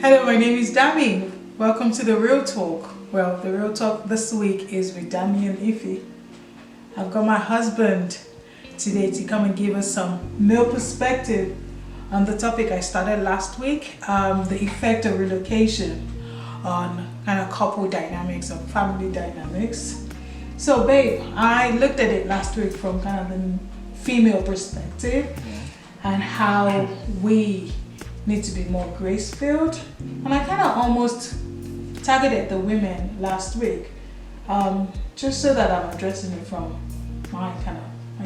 Hello, my name is Dami. Welcome to the Real Talk. Well, the Real Talk this week is with Dami and Ify. I've got my husband today to come and give us some male perspective on the topic I started last week, the effect of relocation on kind of couple dynamics or family dynamics. So babe, I looked at it last week from kind of the female perspective and how we need to be more grace-filled, and I kind of almost targeted the women last week, just so that I'm addressing it from my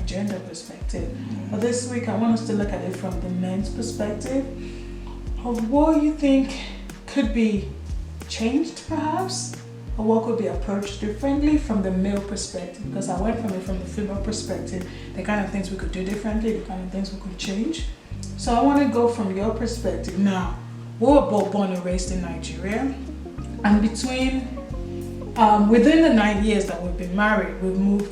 gender perspective. But this week I want us to look at it from the men's perspective of what you think could be changed perhaps, or what could be approached differently from the male perspective, because I went from it from the female perspective, the kind of things we could do differently, the kind of things we could change. So I want to go from your perspective. Now, we were both born and raised in Nigeria, and within the 9 years that we've been married, we've moved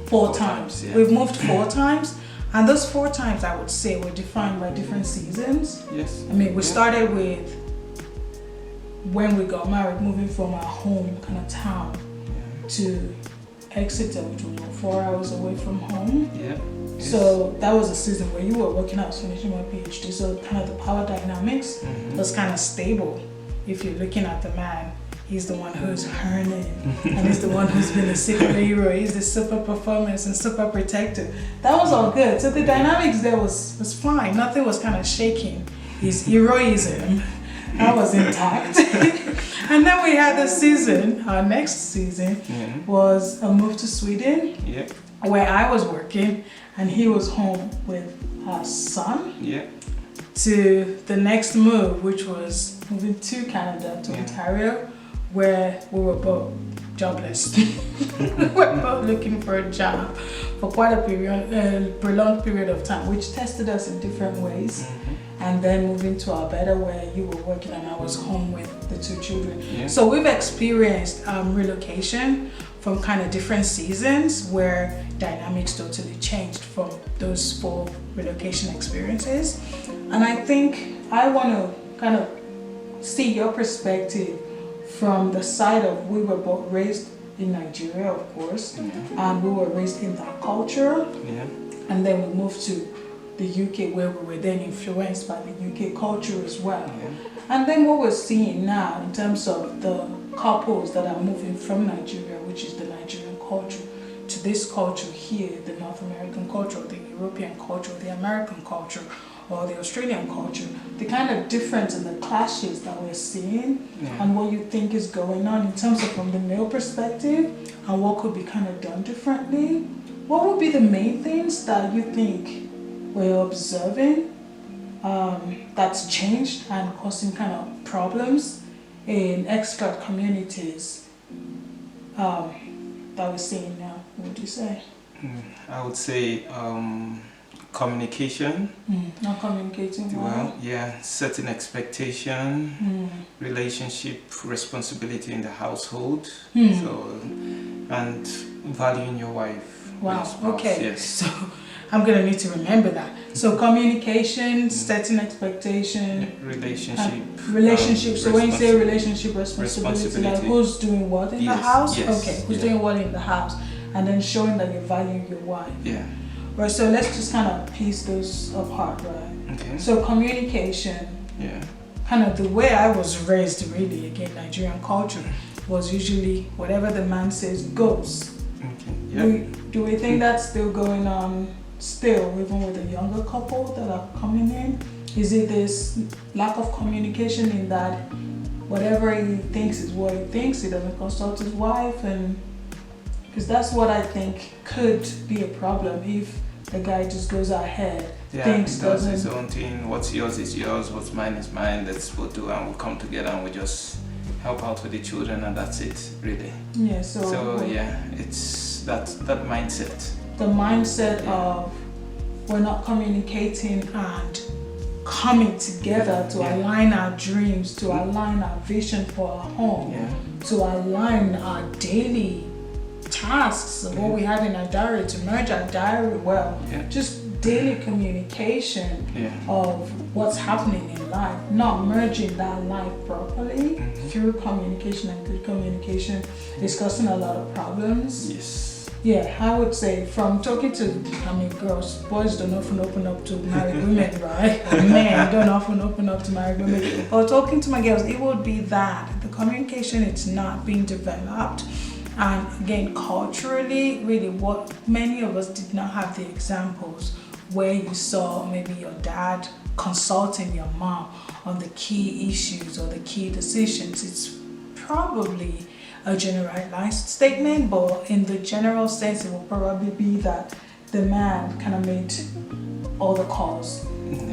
four times. Yeah. We've moved 4 times, and those 4 times I would say were defined by different seasons. Yes. I mean, we started with when we got married, moving from our home kind of town to Exeter, which was 4 hours away from home. Yeah. So that was a season where you were working. I was finishing my PhD, so kind of the power dynamics was kind of stable. If you're looking at the man, he's the one who's earning, and he's the one who's been a superhero. He's the super performance and super protector. That was all good. So the dynamics there was fine. Nothing was kind of shaking. His heroism, that was intact. And then we had the season. Our next season was a move to Sweden, where I was working and he was home with our son. To the next move, which was moving to Canada, to Ontario, where we were both jobless. We were both looking for a job for quite a prolonged period of time, which tested us in different ways. And then moving to Alberta, where you were working and I was home with the 2 children. So we've experienced relocation from kind of different seasons where dynamics totally changed from those 4 relocation experiences. And I think I want to kind of see your perspective from the side of, we were both raised in Nigeria, of course, and we were raised in that culture. And then we moved to the UK, where we were then influenced by the UK culture as well. And then what we're seeing now in terms of the couples that are moving from Nigeria, which is the Nigerian culture, to this culture here, the North American culture, the European culture, the American culture, or the Australian culture, the kind of difference in the clashes that we're seeing, and what you think is going on in terms of from the male perspective, and what could be kind of done differently. What would be the main things that you think we're observing that's changed and causing kind of problems in expat communities that we're seeing now? What would you say? I would say communication. Not communicating well. Setting expectation, relationship responsibility in the household, so, and valuing your wife. Wow. Okay. Yes. So I'm gonna need to remember that. So communication, setting expectation, relationship. So when you say relationship responsibility, like who's doing what in the house? Who's doing what in the house, and then showing that you value your wife. Right. So let's just kind of piece those apart, right? So communication. Kind of the way I was raised, really, again, Nigerian culture, was usually whatever the man says goes. Do we think that's still going on? Still, even with the younger couple that are coming in, is it this lack of communication in that whatever he thinks is what he thinks, he doesn't consult his wife? And because that's what I think could be a problem if the guy just goes ahead, thinks, does his own thing. What's yours is yours, what's mine is mine. Let's both do, and we'll come together and we just help out with the children, and that's it, really. It's that mindset. The mindset of we're not communicating and coming together to align our dreams, to align our vision for our home, to align our daily tasks of what we have in our diary, to merge our diary well. Just daily communication of what's happening in life, not merging that life properly through communication and good communication is causing a lot of problems. Yes. Yeah, I would say from talking to, girls, boys don't often open up to married women, right? Or men don't often open up to married women. Or talking to my girls, it would be that the communication is not being developed. And again, culturally, really what many of us did not have the examples where you saw maybe your dad consulting your mom on the key issues or the key decisions. It's probably a generalized statement, but in the general sense, it will probably be that the man kind of made all the calls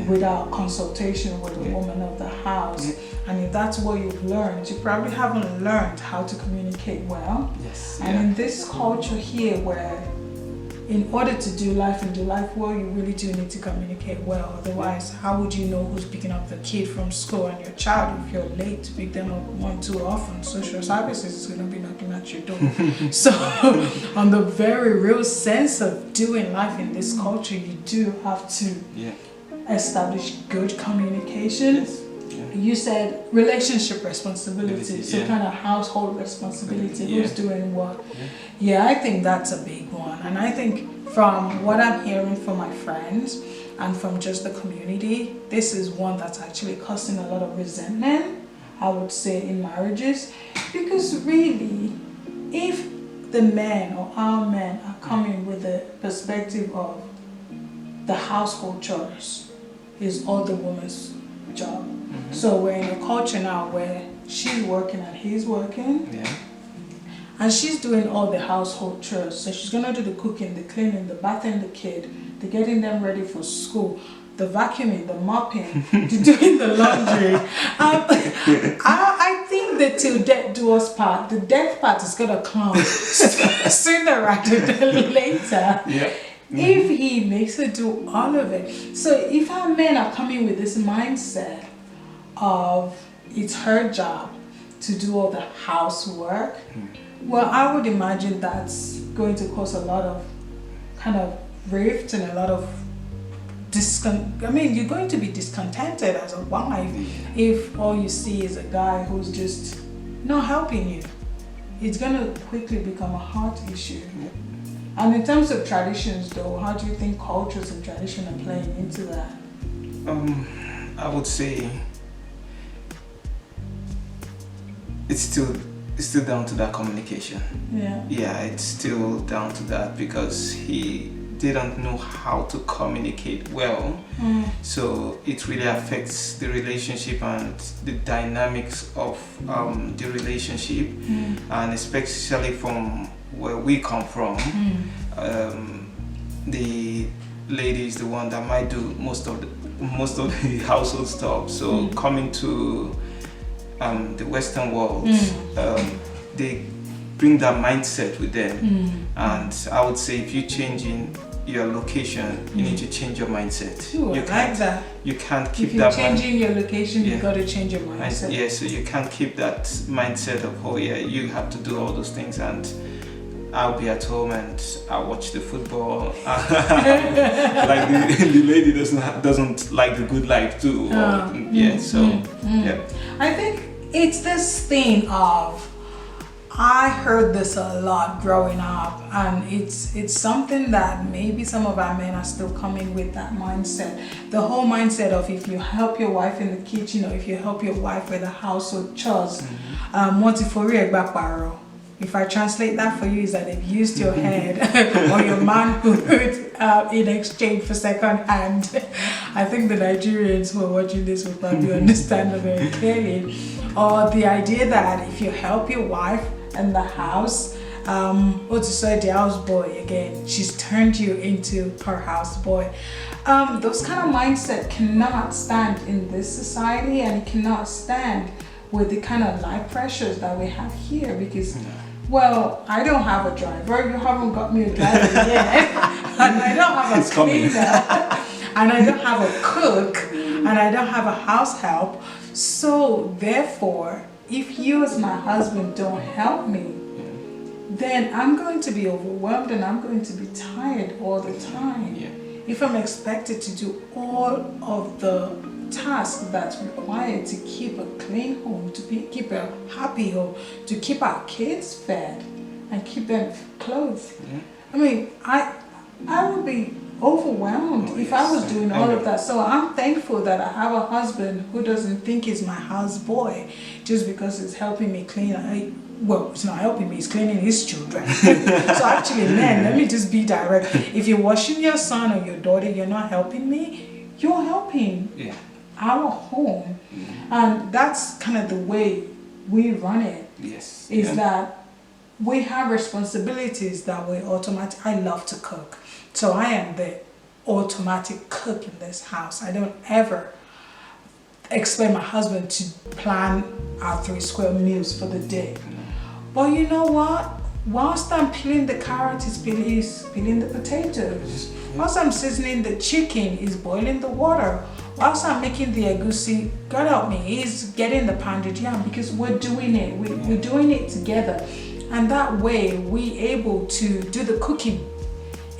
without consultation with the woman of the house. And if that's what you've learned, you probably haven't learned how to communicate well. Yes. And in this culture here where in order to do life and do life well, you really do need to communicate well. Otherwise, how would you know who's picking up the kid from school and your child if you're late to pick them up one too often? Social services is going to be knocking at your door. So, on the very real sense of doing life in this culture, you do have to establish good communication. Yes. You said relationship responsibility, so kind of household responsibility, who's doing what. I think that's a big one. And I think from what I'm hearing from my friends and from just the community, this is one that's actually causing a lot of resentment, I would say, in marriages. Because really, if the men or our men are coming with the perspective of the household chores is all the woman's job. So we're in a culture now where she's working and he's working, and she's doing all the household chores. So she's gonna do the cooking, the cleaning, the bathing the kid, the getting them ready for school, the vacuuming, the mopping, the doing the laundry. I think that till death do us part, the death part is gonna come sooner rather than later. If he makes her do all of it. So if our men are coming with this mindset of it's her job to do all the housework, well, I would imagine that's going to cause a lot of kind of rift and a lot of you're going to be discontented as a wife if all you see is a guy who's just not helping you. It's going to quickly become a heart issue. And in terms of traditions though, how do you think cultures and tradition are playing into that? I would say it's still down to that communication. It's still down to that because he didn't know how to communicate well. So it really affects the relationship and the dynamics of the relationship, and especially from where we come from, the lady is the one that might do most of the household stuff. So coming to the Western world, they bring that mindset with them, and I would say if you change in your location, you need to change your mindset. Ooh, I like that. You can't keep if you're that. Changing your location, you got to change your mindset. So you can't keep that mindset of you have to do all those things, and I'll be at home and I'll watch the football. Like the lady doesn't like the good life too. I think it's this thing of, I heard this a lot growing up, and it's something that maybe some of our men are still coming with that mindset. The whole mindset of if you help your wife in the kitchen or if you help your wife with the household chores, if I translate that for you, is that they've used your head or your manhood in exchange for second hand. I think the Nigerians who are watching this will probably understand it very clearly. Or the idea that if you help your wife in the house, the house boy again, she's turned you into her house boy. Those kind of mindset cannot stand in this society, and it cannot stand with the kind of life pressures that we have here, because well, I don't have a driver, you haven't got me a driver yet, and I don't have a cleaner, and I don't have a cook, and I don't have a house help. So therefore, if you as my husband don't help me, then I'm going to be overwhelmed and I'm going to be tired all the time. if I'm expected to do all of the tasks that's required to keep a clean home, to keep a happy home, to keep our kids fed and keep them clothed. I mean, I would be overwhelmed if I was doing all of that. So I'm thankful that I have a husband who doesn't think he's my houseboy just because he's helping me clean. Well, it's not helping me, he's cleaning his children. So actually, men, let me just be direct. If you're washing your son or your daughter, you're not helping me, you're helping our home. And that's kind of the way we run it. Yes. Is that we have responsibilities that we automatic. I love to cook. So I am the automatic cook in this house. I don't ever expect my husband to plan our 3 square meals for the day. But you know what? Whilst I'm peeling the carrots, he's peeling the potatoes. Whilst I'm seasoning the chicken, he's boiling the water. Whilst I'm making the egusi, God help me, he's getting the pounded yam, because we're doing it. We're doing it together. And that way, we're able to do the cooking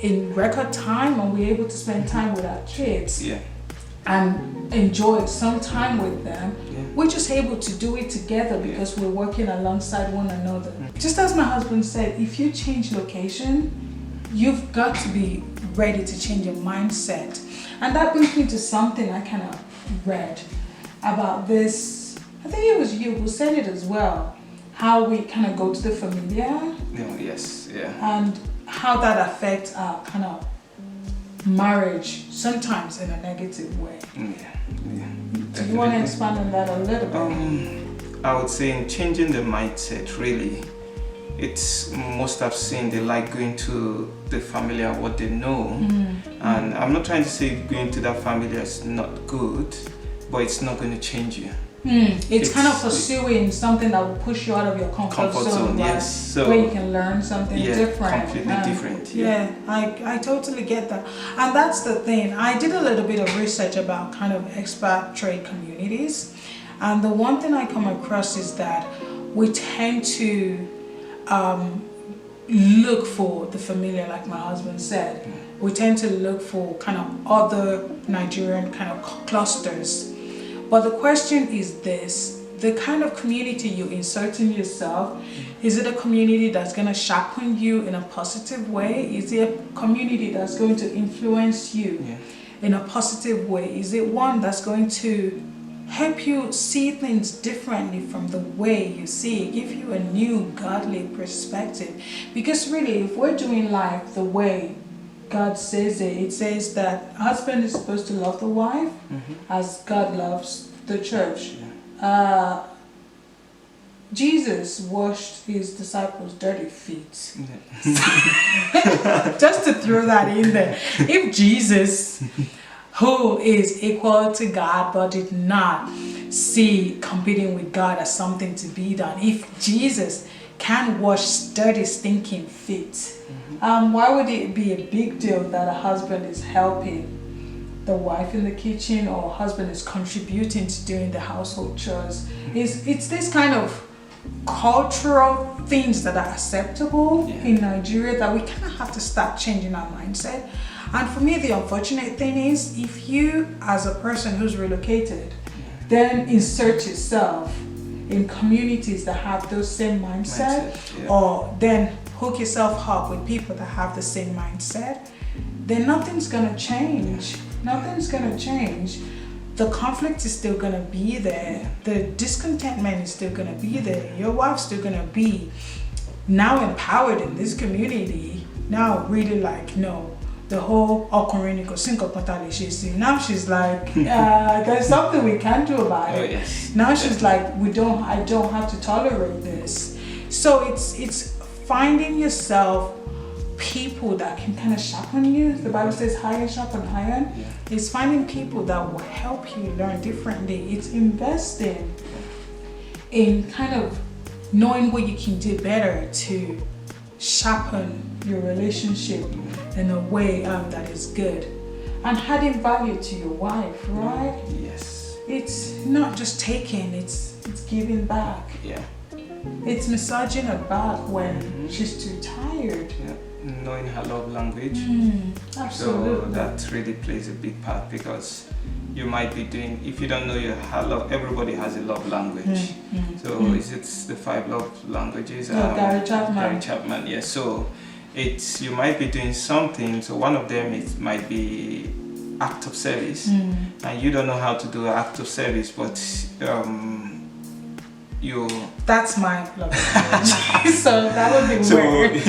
in record time, and we're able to spend time with our kids and enjoy some time with them. We're just able to do it together because we're working alongside one another. Just as my husband said, if you change location, you've got to be ready to change your mindset. And that brings me to something I kind of read about this. I think it was you who said it as well, how we kind of go to the familiar. And how that affects our kind of marriage, sometimes in a negative way. Do you want to expand on that a little bit? I would say in changing the mindset, really, it's most I've seen they like going to the familiar, what they know. And I'm not trying to say going to that familiar is not good, but it's not going to change you. It's kind of pursuing something that will push you out of your comfort zone, so where you can learn something different. Completely different. I totally get that. And that's the thing. I did a little bit of research about kind of expatriate communities. And the one thing I come across is that we tend to look for the familiar, like my husband said. We tend to look for kind of other Nigerian kind of clusters. But the question is this: the kind of community you insert in yourself, is it a community that's going to sharpen you in a positive way? Is it a community that's going to influence you in a positive way? Is it one that's going to help you see things differently from the way you see it, give you a new godly perspective? Because really, if we're doing life the way God says it, it says that husband is supposed to love the wife as God loves the church. Jesus washed his disciples' dirty feet. Just to throw that in there. If Jesus, who is equal to God but did not see competing with God as something to be done, if Jesus can wash dirty, stinking feet, why would it be a big deal that a husband is helping the wife in the kitchen, or husband is contributing to doing the household chores? It's this kind of cultural things that are acceptable in Nigeria that we kind of have to start changing our mindset. And for me, the unfortunate thing is, if you as a person who's relocated then insert yourself in communities that have those same mindset, or then hook yourself up with people that have the same mindset, then nothing's gonna change. Nothing's gonna change. The conflict is still gonna be there. The discontentment is still gonna be there. Your wife's still gonna be now empowered in this community. Now really like, no, the whole now she's like, there's something we can do about it. Now she's like, I don't have to tolerate this. So it's finding yourself people that can kind of sharpen you. The Bible says iron sharpen iron. It's finding people that will help you learn differently. It's investing in kind of knowing what you can do better to sharpen your relationship in a way that is good, and adding value to your wife, right? Yes. It's not just taking, it's giving back. It's massaging her back when she's too tired. Yeah. Knowing her love language. Absolutely. So that really plays a big part, because you might be doing, if you don't know her love, everybody has a love language. So is it the 5 love languages? Gary Chapman. Gary Chapman, yes. So you might be doing something, so one of them might be act of service, and you don't know how to do an act of service, but that's my love language. So that would be weird.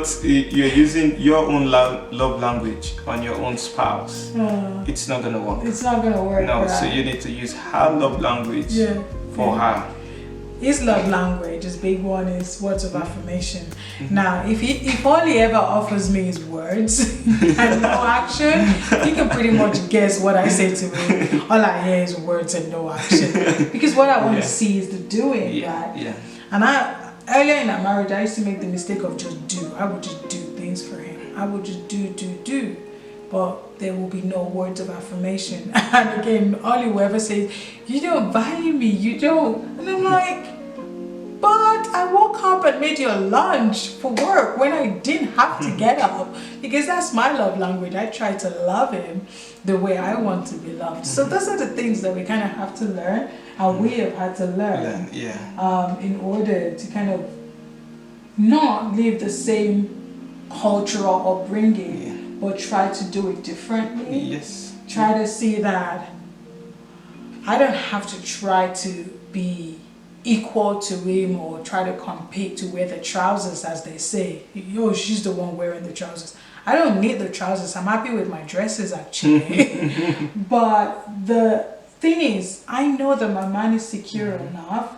So you're using your own love language on your own spouse. It's not gonna work. It's not gonna work. No, right? so you need to use her love language for her. His love language, his big one, is words of affirmation. Now, if all he ever offers me is words and no action, he can pretty much guess what I say to him. All I hear is words and no action. Because what I want to see is the doing, right? Yeah. And earlier in our marriage, I used to make the mistake of just do. I would just do things for him. I would just do. But there will be no words of affirmation. And again, all he will ever say is, you don't value me, you don't. And I'm like, but I woke up and made your lunch for work when I didn't have to get up, because that's my love language. I try to love him the way I want to be loved. So those are the things that we kind of have to learn, and we have had to learn in order to kind of not live the same cultural upbringing, but try to do it differently. Yes. Try to see that I don't have to try to be equal to him or try to compete to wear the trousers, as they say. Yo, she's the one wearing the trousers. I don't need the trousers. I'm happy with my dresses, actually. But the thing is, I know that my man is secure enough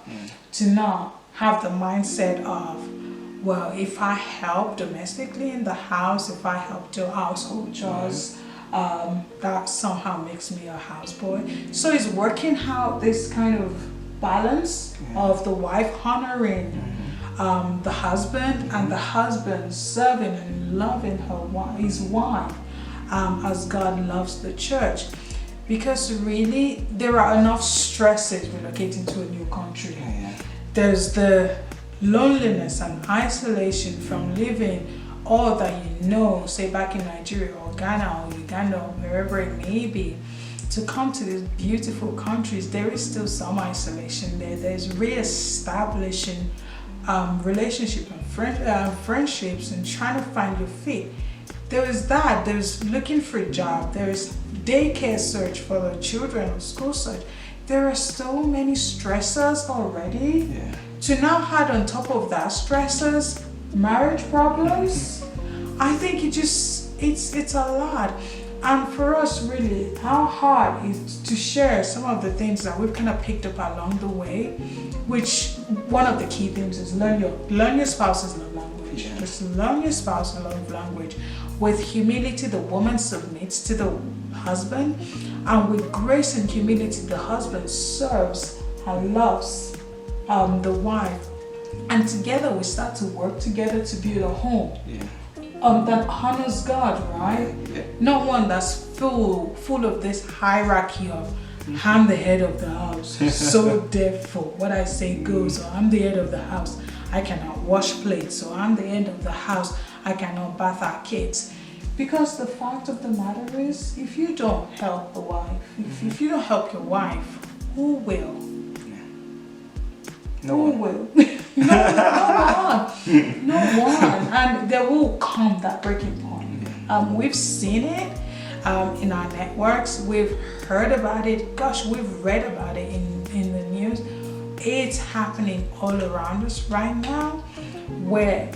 to not have the mindset of, well, if I help domestically in the house, if I help do household chores, that somehow makes me a houseboy. So it's working out this kind of balance of the wife honoring the husband, and the husband serving and loving his wife as God loves the church. Because really, there are enough stresses relocating to a new country. There's the loneliness and isolation from living all that you know, say back in Nigeria or Ghana or Uganda or wherever it may be. To come to these beautiful countries, there is still some isolation there. There's re-establishing relationship and friendships and trying to find your feet. There is that. There's looking for a job. There's daycare search for the children or school search. There are so many stressors already. To now add on top of that stressors, marriage problems, I think it's a lot. And for us, really, how hard is to share some of the things that we've kind of picked up along the way, which one of the key things is learn your spouse's love language. Just learn your spouse's love language. With humility, the woman submits to the husband, and with grace and humility, the husband serves and loves the wife. And together we start to work together to build a home. That honors God, right? Not one that's full of this hierarchy of I'm the head of the house, so therefore what I say goes, or I'm the head of the house, I cannot wash plates, or I'm the head of the house, I cannot bath our kids. Because the fact of the matter is, if you don't help the wife, if you don't help your wife, who will? No one. No one. And there will come that breaking point. We've seen it in our networks. We've heard about it. Gosh, we've read about it in the news. It's happening all around us right now, where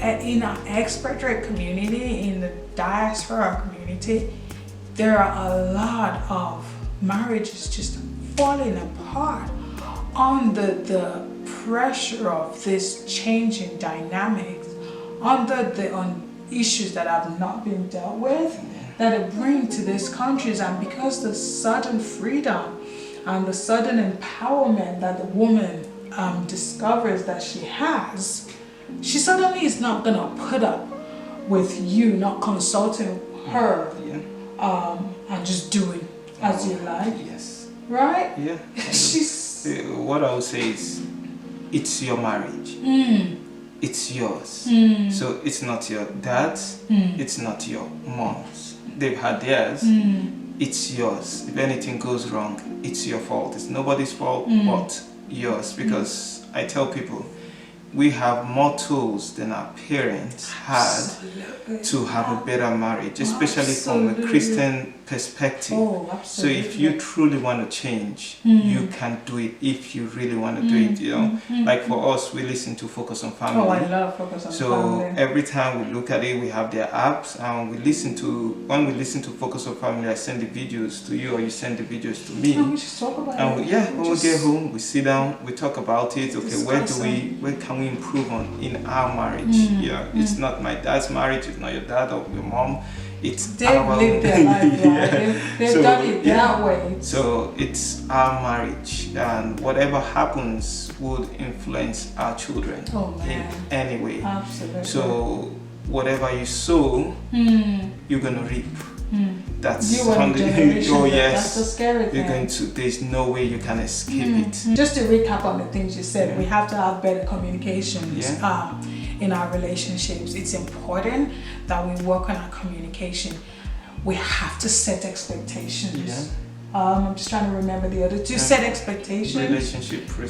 in our expatriate community, in the diaspora community, there are a lot of marriages just falling apart under the pressure of this changing dynamics, under on issues that have not been dealt with, that are bring to these countries. And because the sudden freedom and the sudden empowerment that the woman discovers that she has, she suddenly is not gonna put up with you not consulting her and just doing as you like. Yes. Right? Yeah. She's what I would say is, it's your marriage. It's yours. So it's not your dad's, it's not your mom's. They've had theirs, it's yours. If anything goes wrong, it's your fault. It's nobody's fault but yours. Because I tell people, we have more tools than our parents had to have a better marriage, especially from a Christian perspective. So if you truly want to change, you can do it if you really want to do it, you know. Like for us, we listen to Focus on Family. Oh, I love Focus on Family. So every time we look at it, we have their apps, and when we listen to Focus on Family, I send the videos to you, or you send the videos to me. And we just talk about and when we get home, we sit down, we talk about it. Okay, where can we improve on in our marriage? It's not my dad's marriage, it's not your dad or your mom. They've lived their life, right? They've done it that way. So it's our marriage, and whatever happens would influence our children in any way. Absolutely. So whatever you sow, you're gonna reap. That's That's the scary thing. There's no way you can escape it. Just to recap on the things you said, we have to have better communications in our relationships. It's important that we work on our communication. We have to set expectations. I'm just trying to remember the other two. Set expectations.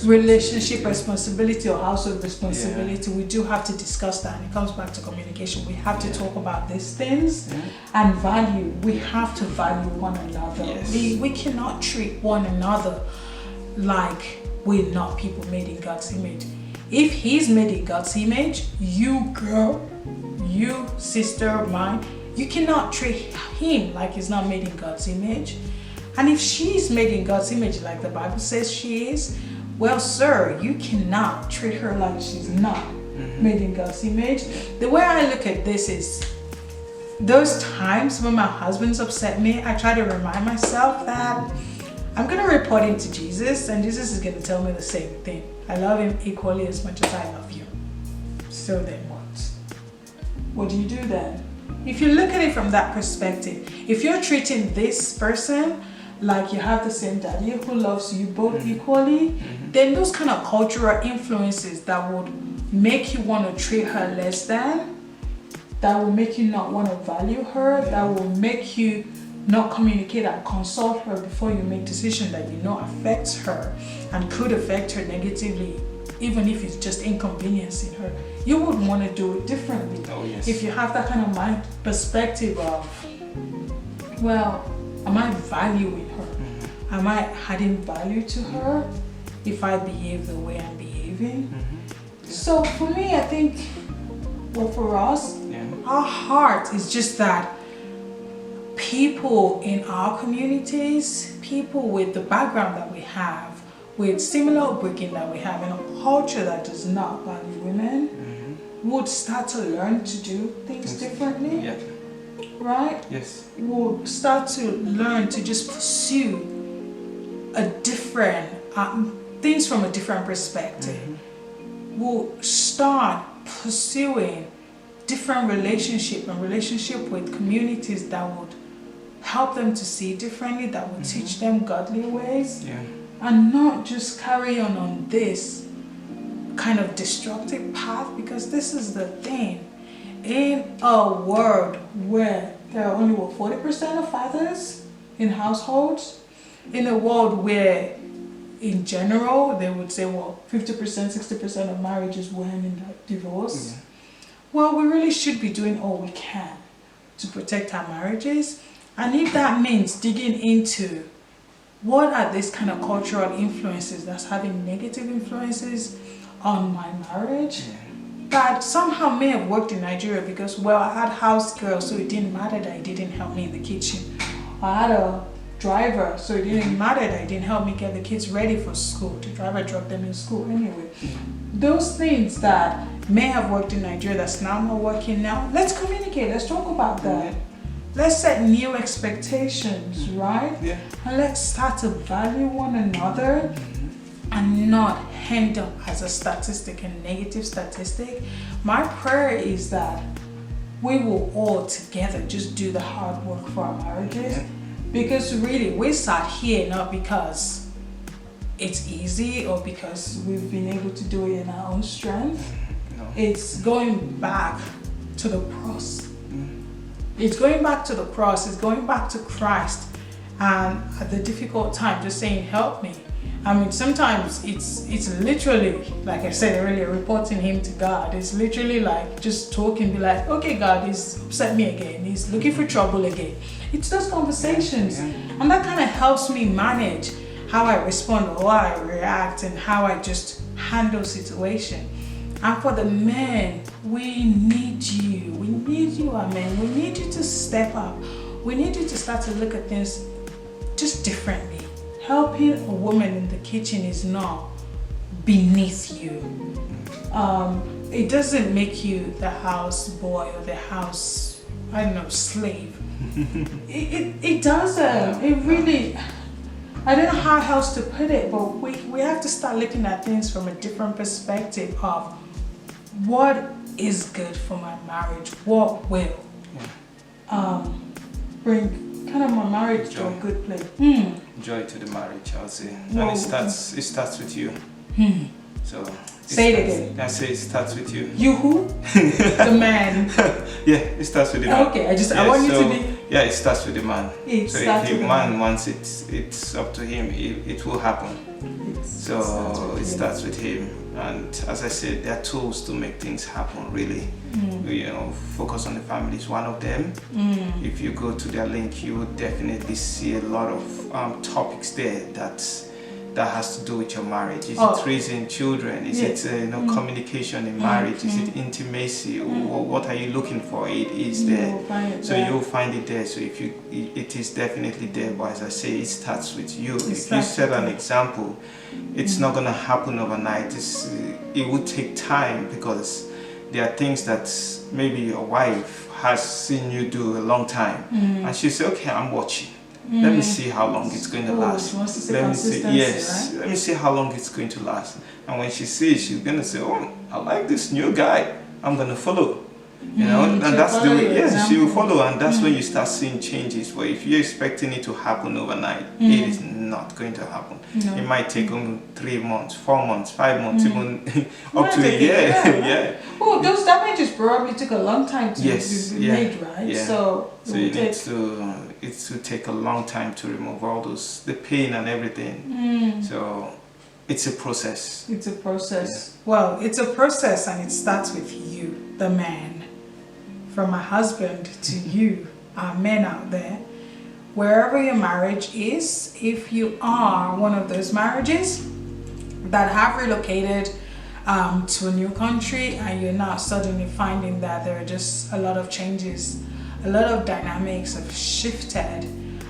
Relationship responsibility or household responsibility. We do have to discuss that, and it comes back to communication. We have to talk about these things and value. We have to value one another. We cannot treat one another like we're not people made in God's image. If he's made in God's image, you girl, you sister of mine, you cannot treat him like he's not made in God's image. And if she's made in God's image like the Bible says she is, well, sir, you cannot treat her like she's not made in God's image. The way I look at this is, those times when my husband's upset me, I try to remind myself that I'm going to report him to Jesus, and Jesus is going to tell me the same thing. I love him equally as much as I love you. So then what? What do you do then? If you look at it from that perspective, if you're treating this person like you have the same daddy who loves you both equally, then those kind of cultural influences that would make you want to treat her less than, that will make you not want to value her, that will make you not communicate and consult her before you make decisions that you know affects her and could affect her negatively, even if it's just inconveniencing her, you would want to do it differently. If you have that kind of mind perspective of, well, am I valuing her? Am I adding value to her if I behave the way I'm behaving? So for me, I think, well, for us, our heart is just that people in our communities, people with the background that we have, with similar upbringing that we have, in a culture that does not value women, would start to learn to do things differently. Right? Yes. Would start to learn to just pursue a different things from a different perspective. Will start pursuing different relationship with communities that would help them to see differently, that would teach them godly ways, and not just carry on this kind of destructive path. Because this is the thing, in a world where there are only 40% of fathers in households, in a world where in general they would say 50%, 60% of marriages will end in divorce, well, we really should be doing all we can to protect our marriages. And if that means digging into what are these kind of cultural influences that's having negative influences on my marriage, that somehow may have worked in Nigeria because, well, I had house girls, so it didn't matter that it didn't help me in the kitchen. I had a driver, so it didn't matter that it didn't help me get the kids ready for school. The driver dropped them in school anyway. Those things that may have worked in Nigeria that's now not working now, let's communicate, let's talk about that. Let's set new expectations, right? And let's start to value one another and not end up as a statistic, a negative statistic. My prayer is that we will all together just do the hard work for our marriages. Because really, we sat here not because it's easy or because we've been able to do it in our own strength. No. It's going back to the cross. It's going back to the cross. It's going back to Christ. And at the difficult time, just saying, help me. I mean, sometimes it's literally, like I said earlier, reporting him to God. It's literally like just talking, be like, okay, God, he's upset me again. He's looking for trouble again. It's those conversations. And that kind of helps me manage how I respond or how I react and how I just handle situation. And for the men, we need you. We need you, our men. We need you to step up. We need you to start to look at things just differently. Helping a woman in the kitchen is not beneath you. It doesn't make you the house boy or the house, I don't know, slave. It doesn't. It really, I don't know how else to put it, but we have to start looking at things from a different perspective of what is good for my marriage, what will bring kind of my marriage to a good place. Joy to the marriage, I would say. And it starts with you. So say it again. I say it starts with you. You who? The man. Yeah, it starts with the man. Okay, I want you to be. Yeah, it starts with the man. So if the man wants it, it's up to him. It will happen. So it starts with him. And as I said, there are tools to make things happen, really. You know, Focus on the Family is one of them. If you go to their link, you will definitely see a lot of topics there that has to do with your marriage. Is it raising children? Is it communication in marriage? Is it intimacy? What are you looking for? It is there. You'll find it there. So it is definitely there. But as I say, it starts with you. If you set an example, it's not going to happen overnight. It will take time, because there are things that maybe your wife has seen you do a long time, and she said, okay, I'm watching. Let me see how long it's going to last. Let me see how long it's going to last. And when she sees, she's going to say, oh, I like this new guy, I'm going to follow. And that's the way, she will follow, and that's when you start seeing changes. But if you're expecting it to happen overnight, it is not going to happen. It might take 3 months, 4 months, 5 months, even up to a year. Oh, those damages probably took a long time to be made, right? So it will take a long time to remove all the pain and everything. So it's a process. It's a process. Well, it's a process, and it starts with you, the man. From my husband to you, our men out there, wherever your marriage is, if you are one of those marriages that have relocated to a new country, and you're now suddenly finding that there are just a lot of changes, a lot of dynamics have shifted,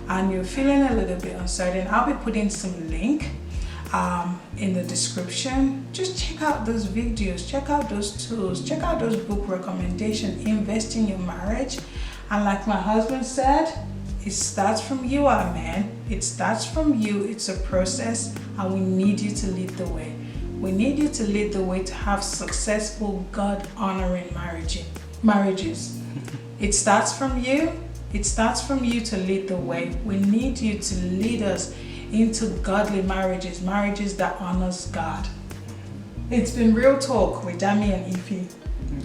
and you're feeling a little bit uncertain, I'll be putting some link in the description. Just check out those videos, check out those tools, check out those book recommendations. Invest in your marriage. And like my husband said, it starts from you, our man. It starts from you. It's a process, and we need you to lead the way. We need you to lead the way to have successful, God-honoring marriages. It starts from you. It starts from you to lead the way. We need you to lead us into godly marriages that honors God. It's been Real Talk with Dami and Ify.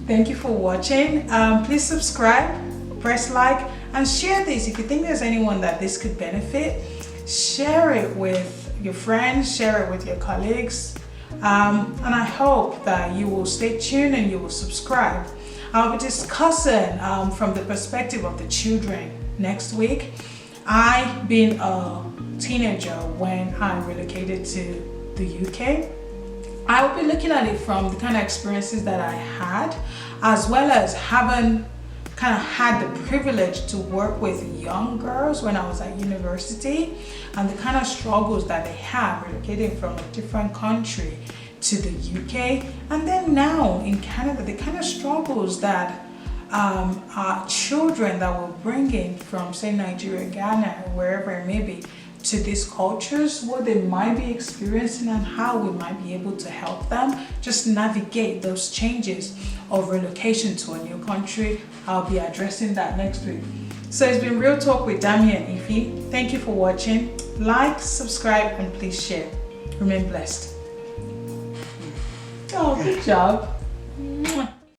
Thank you for watching. Please subscribe, press like, and share this. If you think there's anyone that this could benefit, share it with your friends, share it with your colleagues. And I hope that you will stay tuned and you will subscribe. I'll be discussing from the perspective of the children next week. I being a teenager when I relocated to the UK, I will be looking at it from the kind of experiences that I had, as well as having kind of had the privilege to work with young girls when I was at university, and the kind of struggles that they have relocating from a different country to the UK, and then now in Canada, the kind of struggles that our children that we're bringing from, say, Nigeria, Ghana, or wherever it may be, to these cultures, what they might be experiencing and how we might be able to help them just navigate those changes of relocation to a new country. I'll be addressing that next week. So it's been Real Talk with Dami and Ify. Thank you for watching. Like, subscribe, and please share. Remain blessed. Oh, good job.